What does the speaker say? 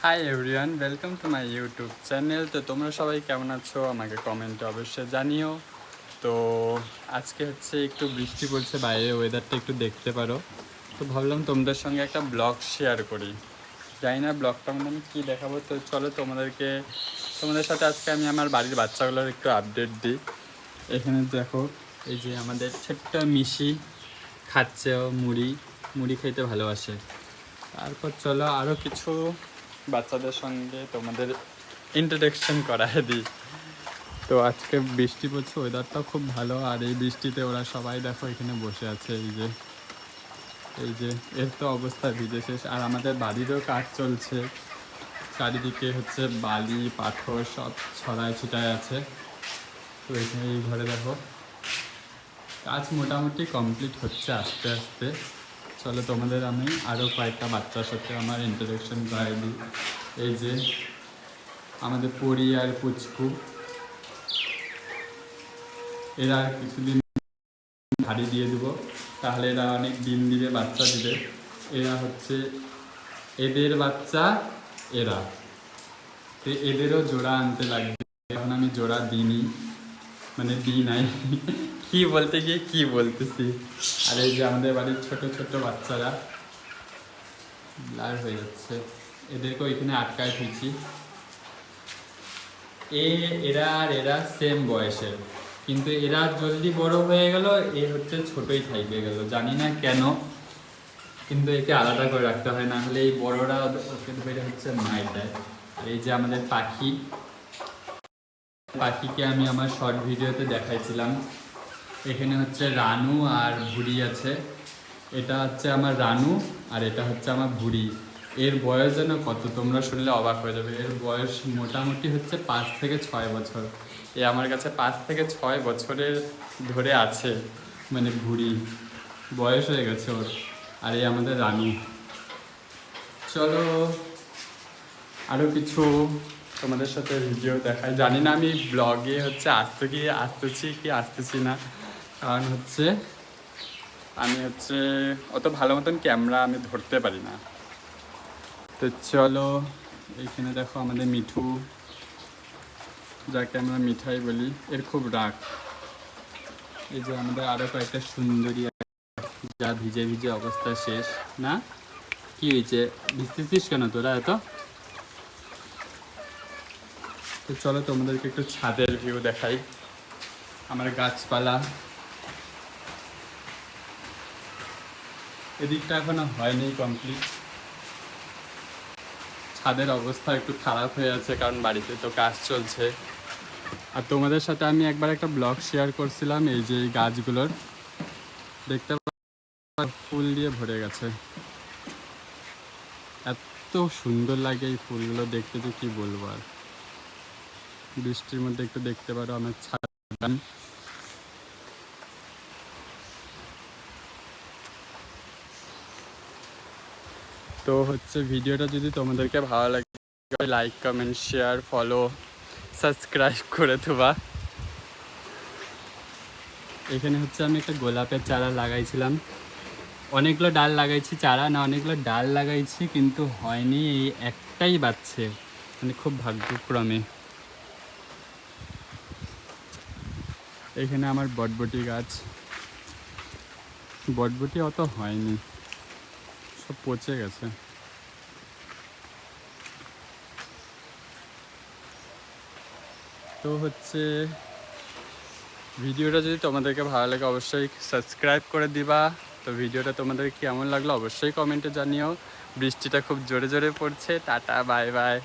Hi everyone, welcome to my YouTube channel. তো তোমরা সবাই কেমন আছো আমাকে কমেন্টে অবশ্যই জানিও। তো আজকে হচ্ছে একটু বৃষ্টি পড়ছে, বাইরে ওয়েদারটা একটু দেখতে পারো। তো ভাবলাম তোমাদের সঙ্গে একটা ব্লগ শেয়ার করি। জানি না ব্লগটার মধ্যে আমি কী দেখাবো, তো চলো তোমাদের সাথে আজকে আমি আমার বাড়ির বাচ্চাগুলোর একটু আপডেট দিই। এখানে দেখো, এই যে আমাদের ছোট্ট মিশি খাচ্ছে, ও মুড়ি মুড়ি খেতে ভালোবাসে। তারপর চলো আরও কিছু বাচ্চাদের সঙ্গে তোমাদের ইন্ট্রোডাকশন করায় দিই। তো আজকে বৃষ্টি পড়ছে, ওয়েদারটাও খুব ভালো, আর এই বৃষ্টিতে ওরা সবাই দেখো এখানে বসে আছে। এই যে এর তো অবস্থা ভিজে শেষ। আর আমাদের বাড়িরও কাজ চলছে, চারিদিকে হচ্ছে বালি পাথর সব ছড়ায় ছিটায় আছে। তো এখানে এই ঘরে দেখো কাজ মোটামুটি কমপ্লিট হচ্ছে আস্তে আস্তে। চলো তোমাদের আমি আরও কয়েকটা বাচ্চার সাথে আমার ইন্ট্রোডাকশন করাই দিই। এই যে আমাদের পরি আর পুচকু, এরা কিছুদিন হাড়ি দিয়ে দেবো, তাহলে এরা অনেক ডিম দিবে, বাচ্চা দিবে। এরা হচ্ছে এদের বাচ্চা, এরা তো এদেরও জোড়া আনতে লাগবে। এখন আমি জোড়া দিইনি, মানে দিই নাই কি বলতে গিয়ে কি বলতেছি। আর এই যে আমাদের বাড়ির ছোট ছোট বাচ্চারা ব্লার হয়ে যাচ্ছে, এদেরকে ওইখানে আটকায় ফেলছি। এরা আর এরা সেম বয়সের, কিন্তু এরা জলদি বড় হয়ে গেল, এ হচ্ছে ছোটই থাইকে গেল, জানি না কেন। কিন্তু একে আলাদা করে রাখতে হয়, না হলে এই বড়রা ওকে ধরে হচ্ছে মায়ের দেয়। আর এই যে আমাদের পাখিকে আমি আমার শর্ট ভিডিওতে দেখাইছিলাম। এখানে হচ্ছে রানু আর ভুড়ি আছে। এটা হচ্ছে আমার রানু আর এটা হচ্ছে আমার ভুড়ি। এর বয়স যেন কত, তোমরা শুনলে অবাক হয়ে যাবে। এর বয়স মোটামুটি হচ্ছে 5 থেকে 6 বছর। এ আমার কাছে 5 থেকে 6 বছরের ধরে আছে, মানে ভুড়ি বয়স হয়ে গেছে ওর। আর এই আমাদের রানু। চলো আরও কিছু তোমাদের সাথে ভিডিও দেখাই। জানি না আমি ব্লগে হচ্ছে আসতেছি না, কারণ হচ্ছে আমি হচ্ছে অত ভালো মতন ক্যামেরা আমি ধরতে পারি না। তো চলো এইখানে দেখো আমাদের মিঠু, যাকে আমরা মিঠাই বলি, এর খুব রাগ। এই যে আমাদের আরও কয়েকটা সুন্দরী, যা ভিজে ভিজে অবস্থা শেষ। না কি হয়েছে, ভিজতেছিস কেন তোরা এত? তো চলো তোমাদেরকে একটু ছাদের ভিউ দেখাই, আমার গাছপালা। এদিকটা এখনো হয়নি কমপ্লিট। ছাদের অবস্থা একটু খারাপ হয়ে আছে, কারণ বাড়িতে তো কাজ চলছে। আর তোমাদের সাথে আমি একবার একটা ব্লগ শেয়ার করছিলাম, এই যে এই গাছগুলোর দেখতে ফুল দিয়ে ভরে গেছে। এত সুন্দর লাগে এই ফুলগুলো দেখতে, যে কি বলবো। আর বৃষ্টির মধ্যে একটু দেখতে পারো আমার ছাদ। তো হচ্ছে ভিডিওটা যদি তোমাদেরকে ভালো লাগে, like comment share follow subscribe করে দেবা। এখানে হচ্ছে আমি একটা গোলাপের চারা লাগাইছিলাম, অনেকগুলো ডাল লাগাইছি, চারা না অনেকগুলো ডাল লাগাইছি, কিন্তু হয়নি, এই একটাই বাচ্চে, মানে খুব ভাগ্যক্রমে। এখানে আমার বটবটি গাছ, বটবটি অত হয়নি, সব পচে গেছে। তো হচ্ছে ভিডিওটা যদি তোমাদেরকে ভালো লাগে অবশ্যই সাবস্ক্রাইব করে দিবা। তো ভিডিওটা তোমাদের কেমন লাগলো অবশ্যই কমেন্টে জানিও। বৃষ্টিটা খুব জোরে জোরে পড়ছে। Tata, bye bye.